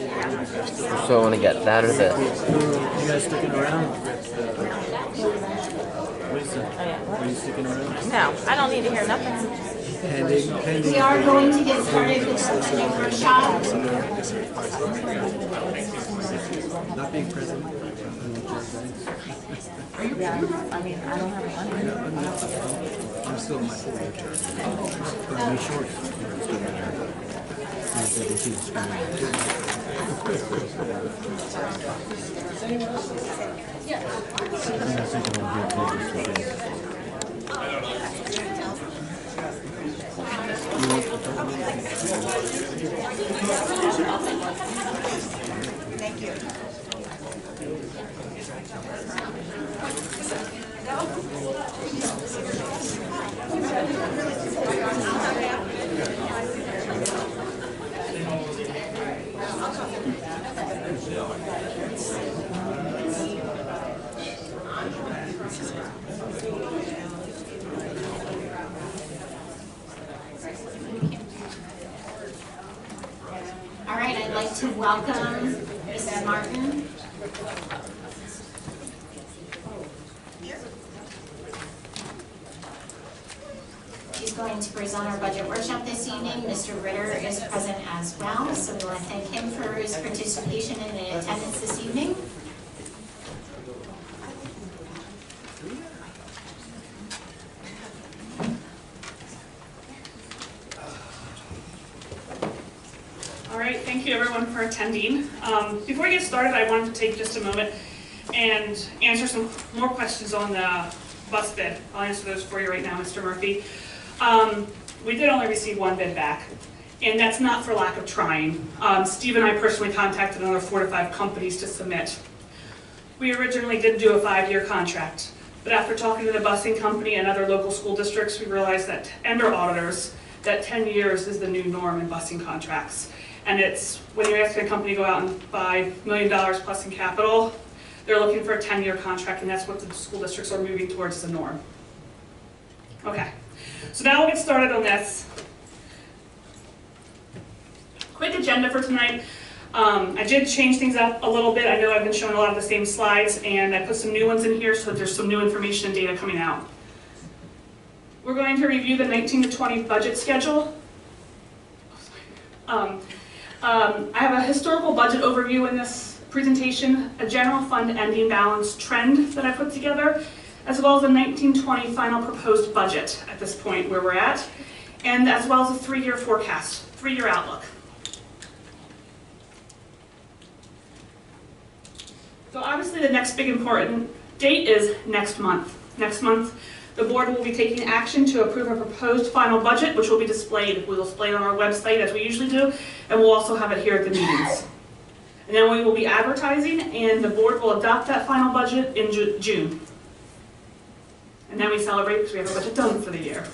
So I want to get that or this. You guys sticking around? Are you sticking around? No, I don't need to hear nothing. Pending. We are going to get started with the pending workshop. Not being present. Yeah, I mean, I don't have money. I'm still in my full wheelchair. But me short. Thank you. All right, I'd like to welcome Mrs. Martin. She's going to present our budget workshop this evening. Mr. Ritter is present as well, so we want to thank him for his participation and attendance this evening. All right, thank you everyone for attending. Before we get started, I wanted to take just a moment and answer some more questions on the bus bid. I'll answer those for you right now, Mr. Murphy. We did only receive one bid back, and that's not for lack of trying. Steve and I personally contacted another 4 to 5 companies to submit. We originally did do a 5-year contract, but after talking to the busing company and other local school districts, we realized that, and our auditors, that 10 years is the new norm in busing contracts. And it's, when you're asking a company to go out and buy $1 million plus in capital, they're looking for a 10-year contract, and that's what the school districts are moving towards as a norm. Okay, so now we'll get started on this. Quick agenda for tonight. I did change things up a little bit. I know I've been showing a lot of the same slides, and I put some new ones in here so that there's some new information and data coming out. We're going to review the 19 to 20 budget schedule. I have a historical budget overview in this presentation, a general fund ending balance trend that I put together, as well as a 1920 final proposed budget at this point where we're at, and as well as a 3-year forecast, 3-year outlook. So obviously the next big important date is next month. Next month, the board will be taking action to approve a proposed final budget, which will be displayed. We'll display it on our website as we usually do, and we'll also have it here at the meetings. And then we will be advertising, and the board will adopt that final budget in June. And then we celebrate because we have a budget done for the year.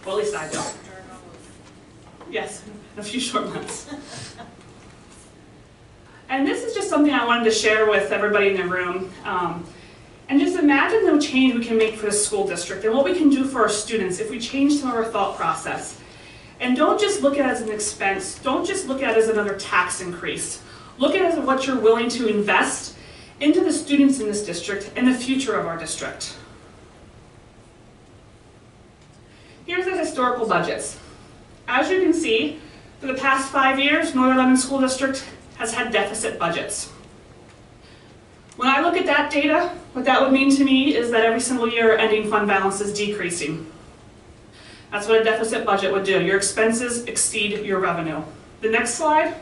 Well, at least I do. Yes, in a few short months. And this is just something I wanted to share with everybody in the room. And just imagine the change we can make for the school district and what we can do for our students if we change some of our thought process. And don't just look at it as an expense. Don't just look at it as another tax increase. Look at it as what you're willing to invest into the students in this district and the future of our district. Here's the historical budgets. As you can see, for the past 5 years, Northern London School District has had deficit budgets. When I look at that data, what that would mean to me is that every single year our ending fund balance is decreasing. That's what a deficit budget would do. Your expenses exceed your revenue. The next slide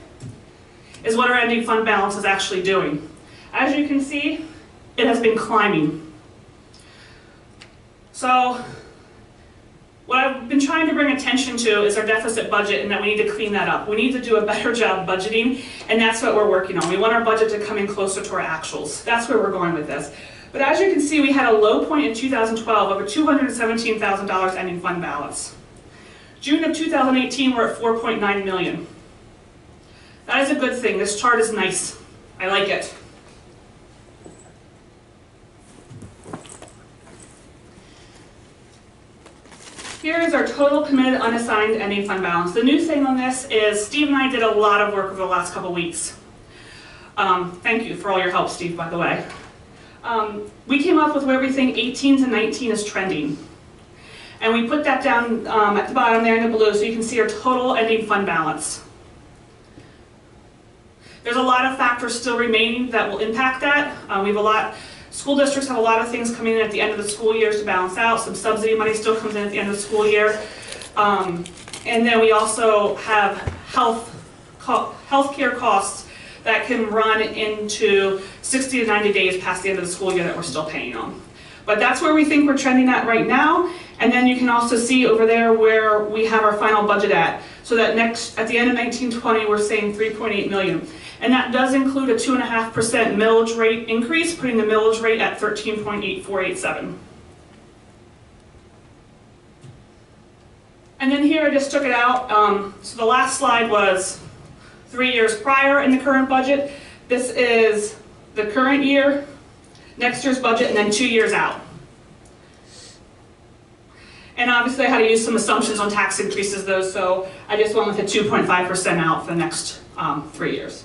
is what our ending fund balance is actually doing. As you can see, it has been climbing. So what I've been trying to bring attention to is our deficit budget, and that we need to clean that up. We need to do a better job budgeting, and that's what we're working on. We want our budget to come in closer to our actuals. That's where we're going with this. But as you can see, we had a low point in 2012 of a $217,000 ending fund balance. June of 2018, we're at $4.9 million. That is a good thing. This chart is nice. I like it. Here is our total committed unassigned ending fund balance. The new thing on this is Steve and I did a lot of work over the last couple weeks. Thank you for all your help, Steve, by the way. We came up with where we think 18 to 19 is trending. And we put that down at the bottom there in the blue so you can see our total ending fund balance. There's a lot of factors still remaining that will impact that. School districts have a lot of things coming in at the end of the school years to balance out. Some subsidy money still comes in at the end of the school year. And then we also have healthcare costs that can run into 60 to 90 days past the end of the school year that we're still paying on. But that's where we think we're trending at right now. And then you can also see over there where we have our final budget at. So that at the end of 1920, we're saying 3.8 million. And that does include a 2.5% millage rate increase, putting the millage rate at 13.8487. And then here I just took it out. So the last slide was 3 years prior in the current budget. This is the current year, next year's budget, and then 2 years out. And obviously I had to use some assumptions on tax increases though, so I just went with a 2.5% out for the next 3 years.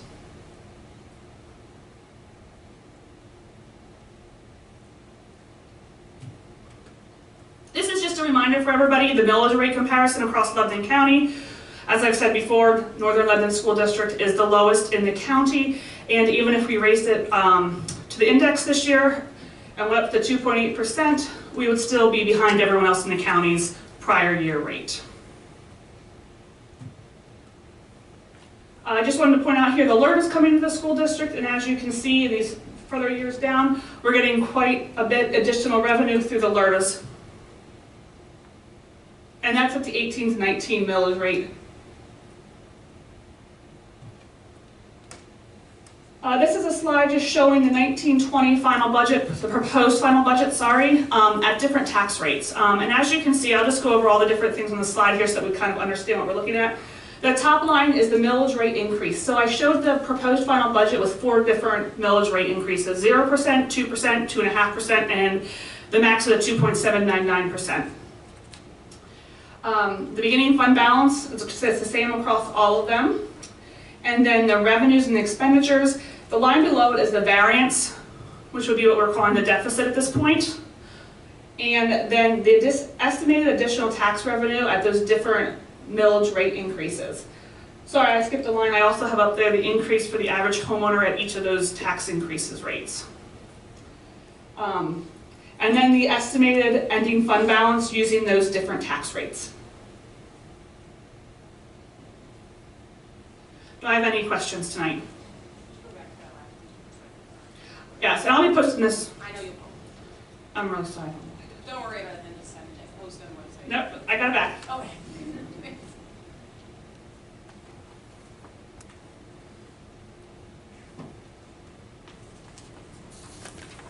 This is just a reminder for everybody, the millage rate comparison across Lebanon County. As I've said before, Northern Lebanon School District is the lowest in the county, and even if we raised it to the index this year and went up to 2.8%, we would still be behind everyone else in the county's prior year rate. I just wanted to point out here, the LERT is coming to the school district, and as you can see, these further years down, we're getting quite a bit additional revenue through the LERTs. And that's at the 18 to 19 millage rate. This is a slide just showing the 1920 final budget, the proposed final budget, sorry, at different tax rates. And as you can see, I'll just go over all the different things on the slide here so that we kind of understand what we're looking at. The top line is the millage rate increase. So I showed the proposed final budget with 4 different millage rate increases, 0%, 2%, 2.5%, and the max of the 2.799%. The beginning fund balance, it's the same across all of them. And then the revenues and the expenditures. The line below it is the variance, which would be what we're calling the deficit at this point. And then the estimated additional tax revenue at those different millage rate increases. Sorry, I skipped a line. I also have up there the increase for the average homeowner at each of those tax increases rates. And then the estimated ending fund balance using those different tax rates. Do I have any questions tonight? Yes, and I'll be posting this. I know you will. I'm really sorry. Don't worry about it, then just send it. Post on the website. Nope, I got it back. Okay.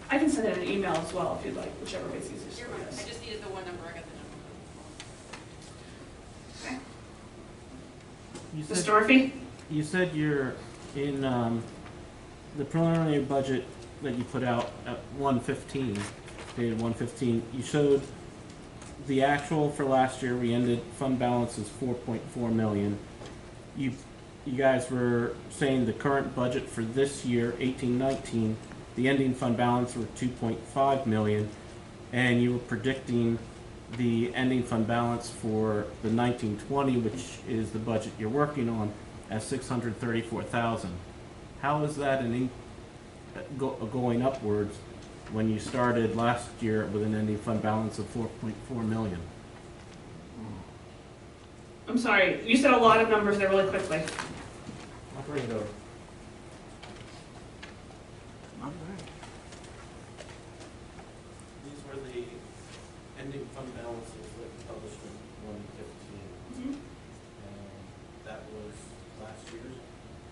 I can send it in an email as well if you'd like, whichever way is easiest You're for you fine. I guys. just needed the one number. I got the number. Okay. Ms. Dorothy? You said you're in the preliminary budget that you put out at 1/15, dated 1/15. You showed the actual for last year. We ended fund balance is 4.4 million. You guys were saying the current budget for this year, 18-19, the ending fund balance were 2.5 million, and you were predicting the ending fund balance for the 19-20, which is the budget you're working on, at 634,000. How is that going upwards when you started last year with an ending fund balance of 4.4 million? I'm sorry, you said a lot of numbers there really quickly. I'll bring it over. These were the ending fund balances that you published in 1/15. Mm-hmm. That was last year's.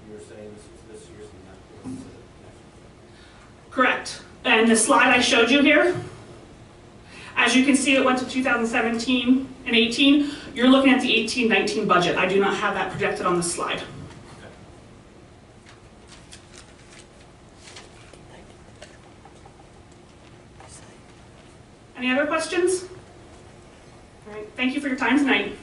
You were saying this was this year's and that was next year's. Correct. And the slide I showed you here, as you can see, it went to 2017 and 18. You're looking at the 18-19 budget. I do not have that projected on the slide. Any other questions? For All right, thank you for your time tonight.